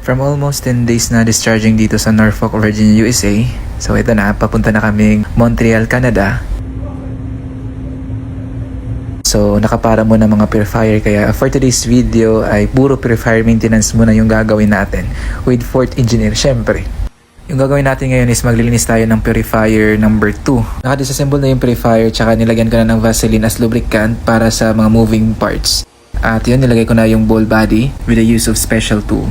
From almost 10 days na discharging dito sa Norfolk, Virginia, USA. So ito na, papunta na kaming Montreal, Canada. So nakapara muna mga purifier, kaya for today's video ay puro purifier maintenance muna yung gagawin natin with fourth engineer syempre. Yung gagawin natin ngayon is maglilinis tayo ng purifier number 2. Nakadisassemble na yung purifier, tsaka nilagyan ko na ng Vaseline as lubricant para sa mga moving parts. At yun, nilagay ko na yung ball body with the use of special tool.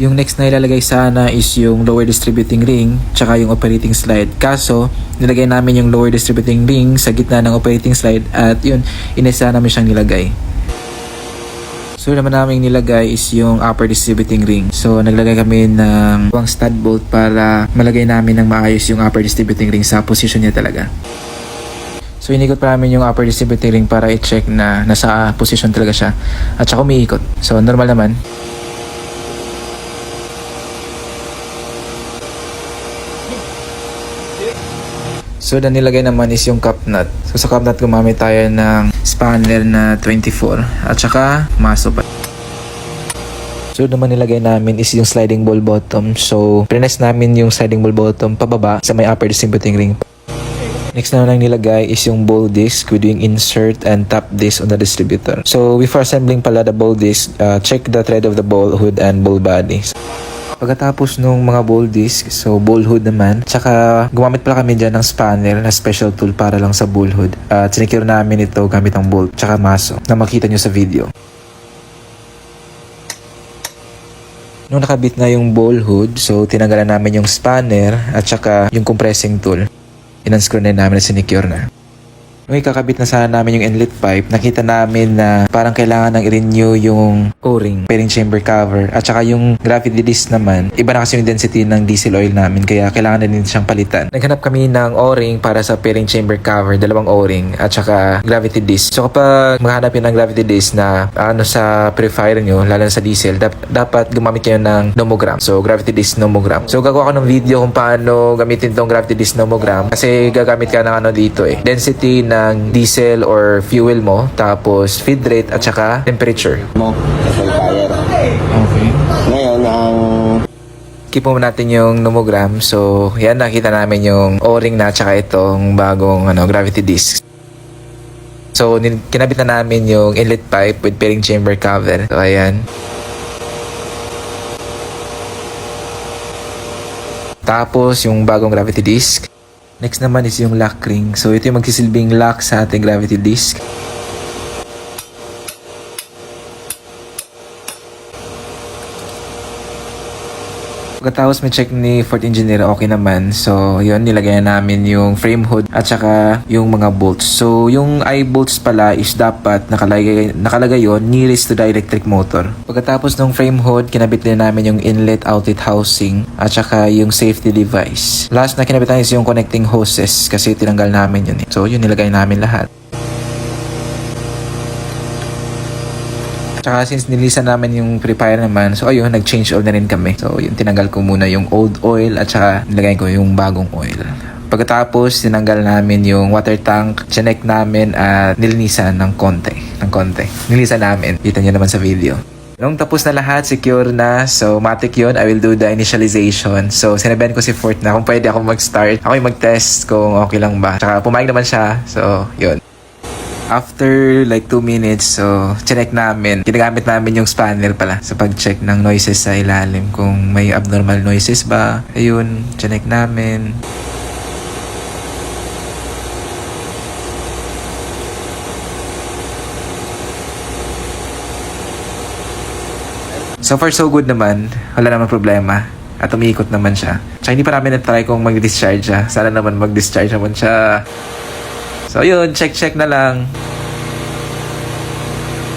Yung next na ilalagay sana is yung lower distributing ring tsaka yung operating slide. Kaso, nilagay namin yung lower distributing ring sa gitna ng operating slide at yun, inisa namin siyang nilagay. So naman namin nilagay is yung upper distributing ring. So naglagay kami ng buwang stud bolt para malagay namin ng maayos yung upper distributing ring sa position niya talaga. So inikot pa namin yung upper distributing ring para i-check na nasa position talaga siya at saka umiikot. So normal naman. So na nilagay naman is yung cap nut. So sa cap nut gumamit tayo ng spanner na 24 at saka maso pa. So naman nilagay namin is yung sliding ball bottom. So press namin yung sliding ball bottom pababa sa may upper distributing ring. Next na lang nilagay is yung ball disc with yung insert and top disc on the distributor. So before assembling pala the ball disc, check the thread of the ball hood and ball body. Pagkatapos nung mga ball disc, so ball hood naman, tsaka gumamit pala kami dyan ng spanner na special tool para lang sa ball hood. At sinikure namin ito gamit ang bolt tsaka maso na makita nyo sa video. Nung nakabit na yung ball hood, so tinanggalan namin yung spanner at tsaka yung compressing tool. Inanscrew na namin at sinicure na. Nung ikakabit na sana namin yung inlet pipe, nakita namin na parang kailangan nang i-renew yung O-ring, bearing chamber cover. At saka yung gravity disc naman, iba na kasi yung density ng diesel oil namin, kaya kailangan na din siyang palitan. Naghanap kami ng O-ring para sa bearing chamber cover, dalawang O-ring, at saka gravity disc. So kapag maghanap yun ng gravity disc na sa purifier nyo, lalo na sa diesel, dapat gumamit kayo ng nomogram. So gravity disc nomogram. So gagawa ko ng video kung paano gamitin tong gravity disc nomogram, kasi gagamit ka ng dito density ng diesel or fuel mo, tapos feed rate at saka temperature mo sa purifier. Okay. Ngayon, Keep mo natin yung nomogram. So yan, nakita namin yung O-ring na at saka itong bagong gravity disc. So kinabit na namin yung inlet pipe with bearing chamber cover. So ayan. Tapos yung bagong gravity disc. Next naman is yung lock ring. So ito yung magsisilbing lock sa ating gravity disc. Pagkatapos may check ni fourth engineer, okay naman. So yun, nilagay na namin yung frame hood at saka yung mga bolts. So yung eye bolts pala is dapat nakalagay yun nearest to the electric motor. Pagkatapos ng frame hood, kinabit din namin yung inlet outlet housing at saka yung safety device. Last na kinabit namin is yung connecting hoses kasi tinanggal namin yun. So yun, nilagay namin lahat. Tsaka since nilisan namin yung purifier naman, so ayun, nag-change oil na rin kami. So yun, tinanggal ko muna yung old oil at saka nilagay ko yung bagong oil. Pagkatapos, tinanggal namin yung water tank, chinek namin at nilinisan ng konti. Nilinisan namin. Kita nyo naman sa video. Nung tapos na lahat, secure na. So, matik yun. I will do the initialization. So, sinabihan ko si Fort na kung pwede ako mag-start. Ako yung mag-test kung okay lang ba. Tsaka pumayag naman siya. So, yun. After like 2 minutes, so chinek namin. Ginagamit namin yung spanner pala sa pag-check ng noises sa ilalim. Kung may abnormal noises ba. Ayun, chinek namin. So far so good naman. Wala naman problema. At umiikot naman siya. Tsaka hindi pa namin na-try kung mag-discharge siya. Sana naman mag-discharge naman siya. So yun, check na lang.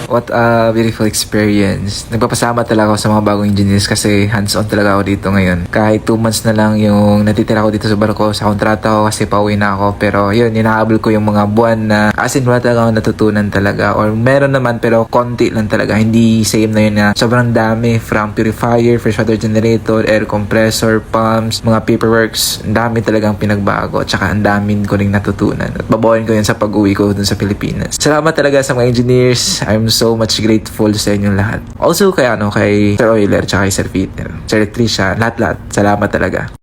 What a beautiful experience. Nagpapasama talaga ako sa mga bagong engineers kasi hands-on talaga ako dito ngayon. Kahit 2 months na lang yung natitira ko dito sa barko, sa kontrata ko kasi pauwi na ako. Pero yun, inaabol ko yung mga buwan na as in wala talaga ako natutunan talaga. Or meron naman pero konti lang talaga. Hindi same na yun na sobrang dami from purifier, fresh water generator, air compressor, pumps, mga paperworks. Ang dami talagang pinagbago. Tsaka ang dami ko rin natutunan. At babawain ko yun sa pag-uwi ko dun sa Pilipinas. Salamat talaga sa mga engineers. I'm so much grateful sa inyong lahat. Also kay Sir Oiler tsaka kay Sir Peter, Sir Trisha, lahat-lahat. Salamat talaga.